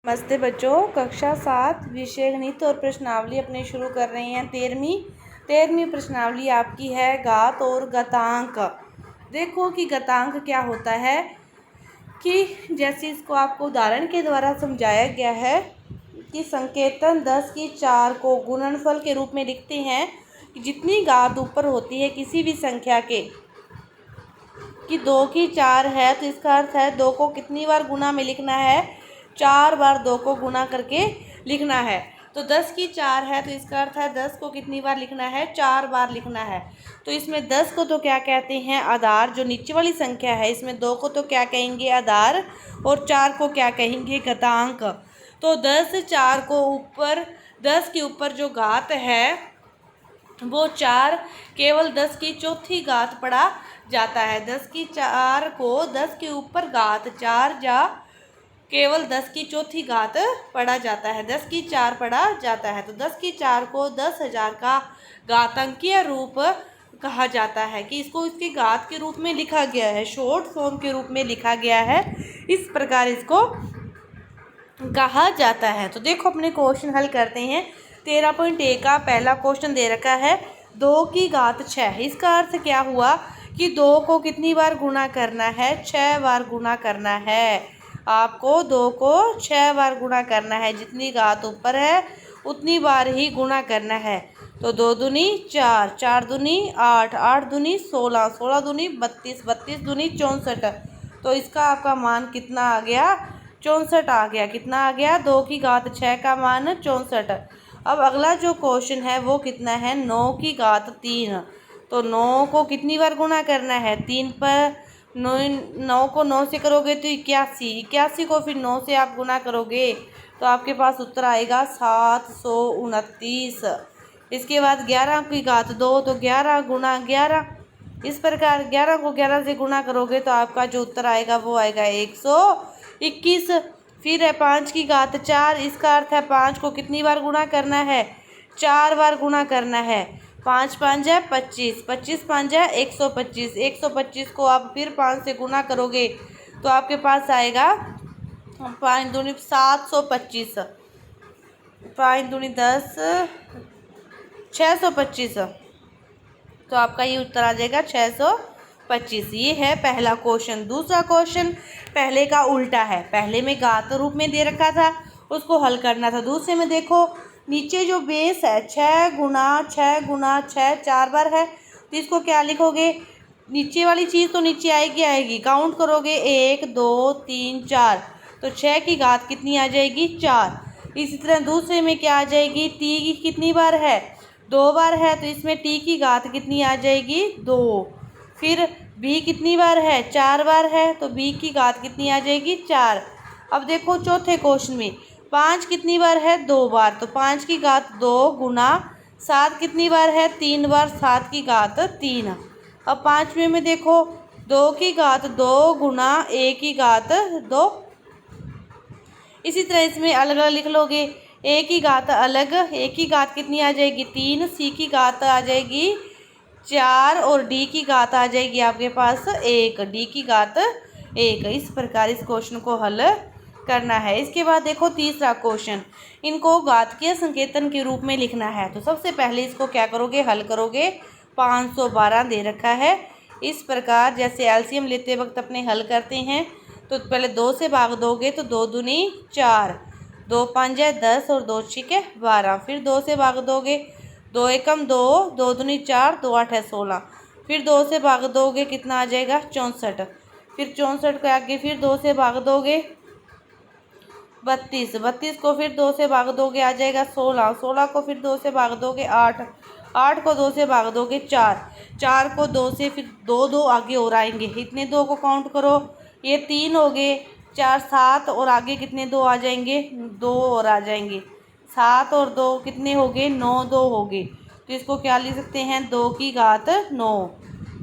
नमस्ते बच्चों, कक्षा 7 विषय गणित और प्रश्नावली अपने शुरू कर रहे हैं। तेरहवीं प्रश्नावली आपकी है घात और घातांक। देखो कि घातांक क्या होता है कि जैसे इसको आपको उदाहरण के द्वारा समझाया गया है कि संकेतन 10 की 4 को गुणनफल के रूप में लिखते हैं कि जितनी घात ऊपर होती है किसी भी संख्या के कि 2 की 4 है, तो इसका अर्थ है 2 को कितनी बार गुणा में लिखना है, 4 बार 2 को गुणा करके लिखना है। तो 10 की 4 है, तो इसका अर्थ है 10 को कितनी बार लिखना है, 4 बार लिखना है। तो इसमें 10 को तो क्या कहते हैं, आधार। जो नीचे वाली संख्या है इसमें 2 को तो क्या कहेंगे, आधार, और 4 को क्या कहेंगे, घातांक। तो 10 के ऊपर जो घात है वो 4 केवल 10 की चौथी घात पढ़ा जाता है। 10 की 4 को 10 के ऊपर घात 4 जा केवल 10 की चौथी घात पढ़ा जाता है, 10 की 4 पढ़ा जाता है। तो 10 की 4 को 10,000 का घातांकीय रूप कहा जाता है कि इसको इसके घात के रूप में लिखा गया है, शॉर्ट फॉर्म के रूप में लिखा गया है, इस प्रकार इसको कहा जाता है। तो देखो अपने क्वेश्चन हल करते हैं। 13.1 का पहला क्वेश्चन दे रखा है 2 की घात 6। इसका अर्थ क्या हुआ कि 2 को कितनी बार गुणा करना है, 6 बार गुणा करना है। आपको 2 को 6 बार गुणा करना है, जितनी घात ऊपर है उतनी बार ही गुणा करना है। तो 2 दूनी 4, 4 दूनी 8, 8 दूनी 16, 16 दूनी 32, 32 दूनी 64। तो इसका आपका मान कितना आ गया, 64 आ गया। कितना आ गया, 2 की घात 6 का मान 64। अब अगला जो क्वेश्चन है वो कितना है, 9 की घात 3। तो 9 को कितनी बार गुणा करना है, 3 पर 9 को 9 से करोगे तो 81, 81 को फिर 9 से आप गुणा करोगे तो आपके पास उत्तर आएगा 729। इसके बाद 11 की घात 2, तो 11 गुणा 11, इस प्रकार 11 को 11 से गुणा करोगे तो आपका जो उत्तर आएगा वो आएगा 121। फिर है 5 की घात 4। इसका अर्थ है 5 को कितनी बार गुणा करना है, 4 बार गुणा करना है। 5 5 है 25, 25 5 है 125, 125 को आप फिर 5 से गुणा करोगे तो आपके पास आएगा 5 दूनी 725, 5 दूनी 10, 625। तो आपका ये उत्तर आ जाएगा 625। ये है पहला क्वेश्चन। दूसरा क्वेश्चन पहले का उल्टा है। पहले में घात रूप में दे रखा था, उसको हल करना था। दूसरे में देखो नीचे जो बेस है 6 गुना 6 गुना 6 4 बार है, तो इसको क्या लिखोगे, नीचे वाली चीज़ तो नीचे आएगी, काउंट करोगे 1 2 3 4, तो 6 की घात कितनी आ जाएगी, 4। इसी तरह दूसरे में क्या आ जाएगी, टी की कितनी बार है, 2 बार है, तो इसमें टी की घात कितनी आ जाएगी, 2। फिर बी कितनी बार है, 4 बार है, तो बी की घात कितनी आ जाएगी, 4। अब देखो चौथे क्वेश्चन में 5 कितनी बार है, 2 बार, तो 5 की घात 2 गुना 7 कितनी बार है, 3 बार, 7 की घात 3। अब पाँचवें में देखो 2 की घात 2 गुना 1 की घात 2। इसी तरह इसमें अलग अलग लिख लोगे, ए की घात अलग, ए की घात कितनी आ जाएगी, 3, सी की घात आ जाएगी 4 और डी की घात आ जाएगी आपके पास 1, डी की घात 1। इस प्रकार इस क्वेश्चन को हल करना है। इसके बाद देखो तीसरा क्वेश्चन, इनको घातीय संकेतन के रूप में लिखना है। तो सबसे पहले इसको क्या करोगे, हल करोगे। 512 दे रखा है। इस प्रकार जैसे एलसीएम लेते वक्त अपने हल करते हैं तो पहले 2 से भाग दोगे तो 2 दूनी 4, 2 5 है 10 और 2 6 है 12। फिर 2 से भाग दोगे, 2 एकम 2, 2 दूनी 4, 2 8 है 16। फिर 2 से भाग दोगे कितना आ जाएगा, 64। फिर 64 के आगे फिर 2 से भाग दोगे 32, 32 को फिर 2 से भाग दोगे आ जाएगा 16, 16 को फिर 2 से भाग दोगे 8, 8 को 2 से भाग दोगे 4, 4 को 2 से फिर 2 2 आगे और आएंगे, इतने 2 को काउंट करो, ये 3 हो गए, 4 7 और आगे कितने 2 आ जाएंगे, 2 और आ जाएंगे, 7 और 2 कितने हो गए, 9 2 हो गए। तो इसको क्या लिख सकते हैं, 2 की घात 9।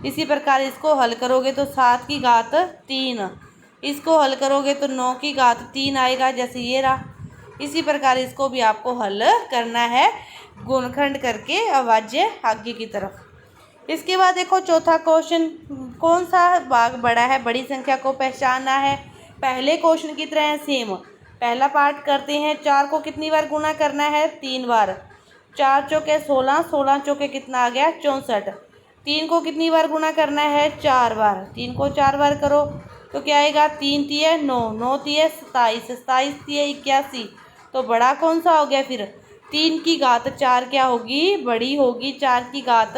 इसी प्रकार इसको हल करोगे तो 7 की घात 3, इसको हल करोगे तो 9 की घात 3 आएगा, जैसे ये रहा। इसी प्रकार इसको भी आपको हल करना है, गुणनखंड करके अभाज्य आगे की तरफ। इसके बाद देखो चौथा क्वेश्चन, कौन सा भाग बड़ा है, बड़ी संख्या को पहचानना है। पहले क्वेश्चन की तरह सेम पहला पार्ट करते हैं। 4 को कितनी बार गुना करना है? 3 बार। 4 चौके 16, 16 चौके कितना आ गया? 64। 3 को कितनी बार गुना करना है? 4 बार। 3 को 4 बार करो तो क्या आएगा? 3 तिये 9, 9 तिये 27, 27 तिये 81। तो बड़ा कौन सा हो गया फिर? 3 की घात 4 क्या होगी? बड़ी होगी 4 की घात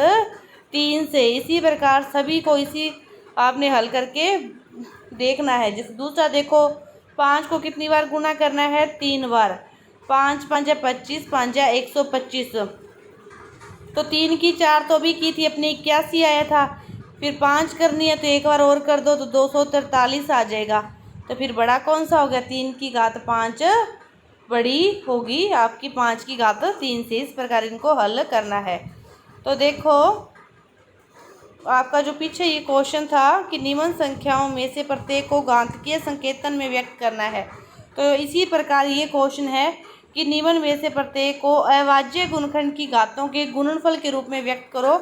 3 से। इसी प्रकार सभी को इसी आपने हल करके देखना है। जैसे दूसरा देखो, 5 को कितनी बार गुना करना है? 3 बार। 5 5 25, 5 125। तो 3 की 4 तो अभी की थी अपने 81 आया था। फिर 5 करनी है तो एक बार और कर दो तो 243 आ जाएगा। तो फिर बड़ा कौन सा हो गया? 3 की घात 5 बड़ी होगी आपकी 5 की घात 3 से। इस प्रकार इनको हल करना है। तो देखो आपका जो पीछे ये क्वेश्चन था कि निम्न संख्याओं में से प्रत्येक को घातांकीय संकेतन में व्यक्त करना है। तो इसी प्रकार ये क्वेश्चन है कि निम्न में से प्रत्येक को अभाज्य गुणनखंड की घातों के गुणनफल के रूप में व्यक्त करो।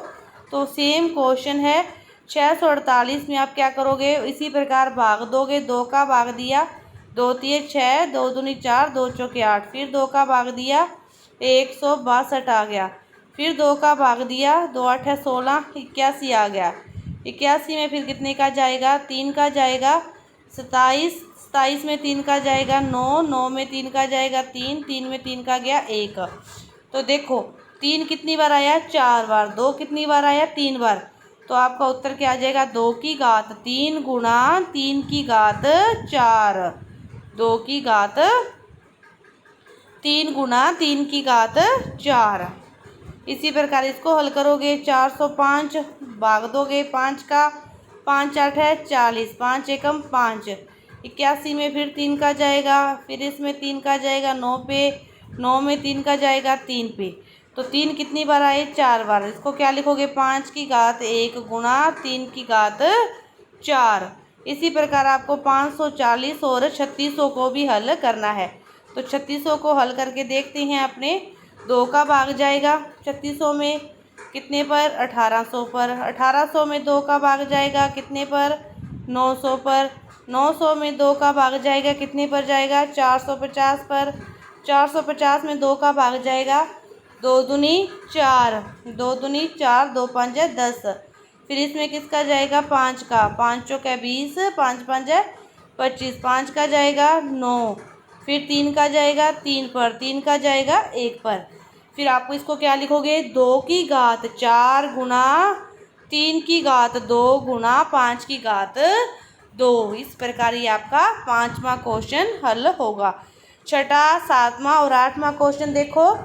तो सेम क्वेश्चन है। 648 में आप क्या करोगे? इसी प्रकार भाग दोगे। 2 का भाग दिया, 2 तिये 6, 2 दूनी 4, 2 चौके 8। फिर 2 का भाग दिया, 162 आ गया। फिर 2 का भाग दिया, 2 8 16, 81 आ गया। 81 में फिर कितने का जाएगा? 3 का जाएगा। 27, 27 में 3 का जाएगा 9, 9 में 3 का जाएगा 3, 3 में 3 का गया 1। तो देखो 3 कितनी बार आया? 4 बार। 2 कितनी बार आया? 3 बार। तो आपका उत्तर क्या आ जाएगा? 2 की घात 3 गुणा 3 की घात 4। 2 की घात 3 गुणा 3 की घात 4। इसी प्रकार इसको हल करोगे। 405 भाग दोगे 5 का, 5 8 है 40, 5 एकम 5। 81 में फिर 3 का जाएगा, फिर इसमें 3 का जाएगा 9 पे, 9 में 3 का जाएगा 3 पे। तो 3 कितनी बार आए? 4 बार। इसको क्या लिखोगे? 5 की घात 1 गुणा 3 की घात 4। इसी प्रकार आपको 540 और 3600 को भी हल करना है। तो 3600 को हल करके देखते हैं अपने। 2 का भाग जाएगा 3600 में कितने पर? 1800 पर। 1800 में 2 का भाग जाएगा कितने पर? 900 पर। 900 में 2 का भाग जाएगा कितने पर जाएगा? 450 पर। 450 में 2 का भाग जाएगा 2 दूनी 4, 2 दूनी 4, 2 5 10। फिर इसमें किसका जाएगा? 5 का। 5 चौके 20, 5 5 25। 5 का जाएगा 9। फिर 3 का जाएगा 3 पर, 3 का जाएगा 1 पर। फिर आपको इसको क्या लिखोगे? 2 की घात 4 गुणा 3 की घात 2 गुणा 5 की घात 2। इस प्रकार ये आपका 5वां क्वेश्चन हल होगा। छठा, 7वां और 8वां क्वेश्चन देखो।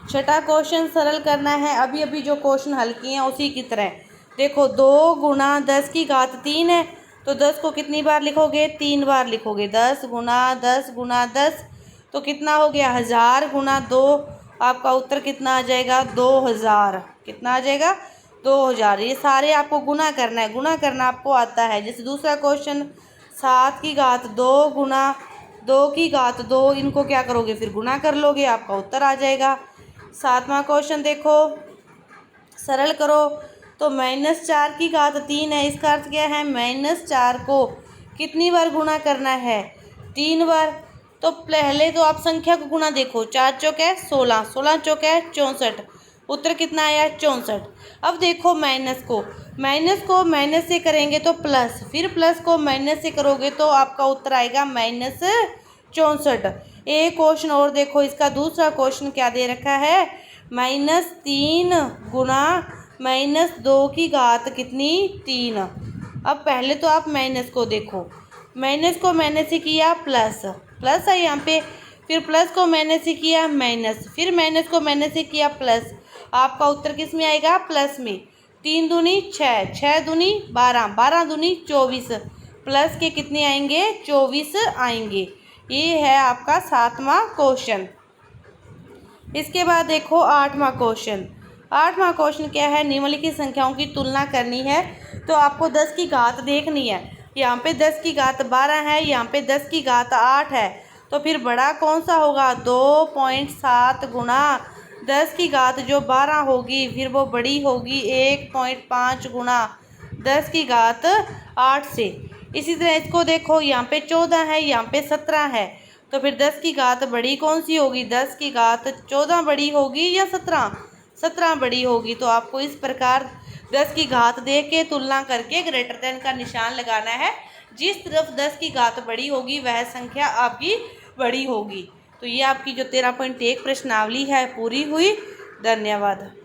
छठा क्वेश्चन सरल करना है। अभी अभी जो क्वेश्चन हल किए हैं उसी की तरह देखो। 2 गुणा 10 की घात 3 है तो 10 को कितनी बार लिखोगे? 3 बार लिखोगे। 10 गुणा 10 गुणा 10 तो कितना हो गया? 1000 गुणा 2। आपका उत्तर कितना आ जाएगा? 2000। कितना आ जाएगा? 2000। ये सारे आपको गुना करना है। गुना करना आपको आता है। जैसे दूसरा क्वेश्चन 7 की घात 2 गुणा 2 की घात 2, इनको क्या करोगे? फिर गुना कर लोगे, आपका उत्तर आ जाएगा। 7वां क्वेश्चन देखो, सरल करो तो -4 की घात 3 है। इसका अर्थ क्या है? -4 को कितनी बार गुना करना है? 3 बार। तो पहले तो आप संख्या को गुना देखो। 4 चौके 16, 16 चौके 64। उत्तर कितना आया? 64। अब देखो माइनस को माइनस से करेंगे तो प्लस, फिर प्लस को माइनस से करोगे तो आपका उत्तर आएगा -64। एक क्वेश्चन और देखो। इसका दूसरा क्वेश्चन क्या दे रखा है? -3 गुणा -2 की घात कितनी? 3। अब पहले तो आप माइनस को देखो। माइनस को माइनस से किया प्लस, प्लस है यहाँ पे। फिर प्लस को माइनस से किया माइनस, फिर माइनस को माइनस से किया प्लस। आपका उत्तर किस में आएगा? प्लस में। 3 दूनी 6, 6 दूनी 12, 12 दूनी 24। प्लस के कितने आएंगे? 24 आएंगे। ये है आपका 7वां क्वेश्चन। इसके बाद देखो 8वां क्वेश्चन। 8वां क्वेश्चन क्या है? निम्नलिखित संख्याओं की तुलना करनी है। तो आपको 10 की घात देखनी है। यहाँ पे 10 की घात 12 है, यहाँ पे 10 की घात 8 है। तो फिर बड़ा कौन सा होगा? 2.7 गुणा 10 की घात जो 12 होगी फिर वो बड़ी होगी 1.5 गुणा 10 की घात 8 से। इसी तरह इसको देखो, यहाँ पे 14 है, यहाँ पे 17 है। तो फिर 10 की घात बड़ी कौन सी होगी? 10 की घात 14 बड़ी होगी या 17? 17 बड़ी होगी। तो आपको इस प्रकार 10 की घात दे के तुलना करके ग्रेटर देन का निशान लगाना है। जिस तरफ 10 की घात बड़ी होगी वह संख्या आपकी बड़ी होगी। तो ये आपकी जो 13.1 प्रश्नावली है पूरी हुई। धन्यवाद।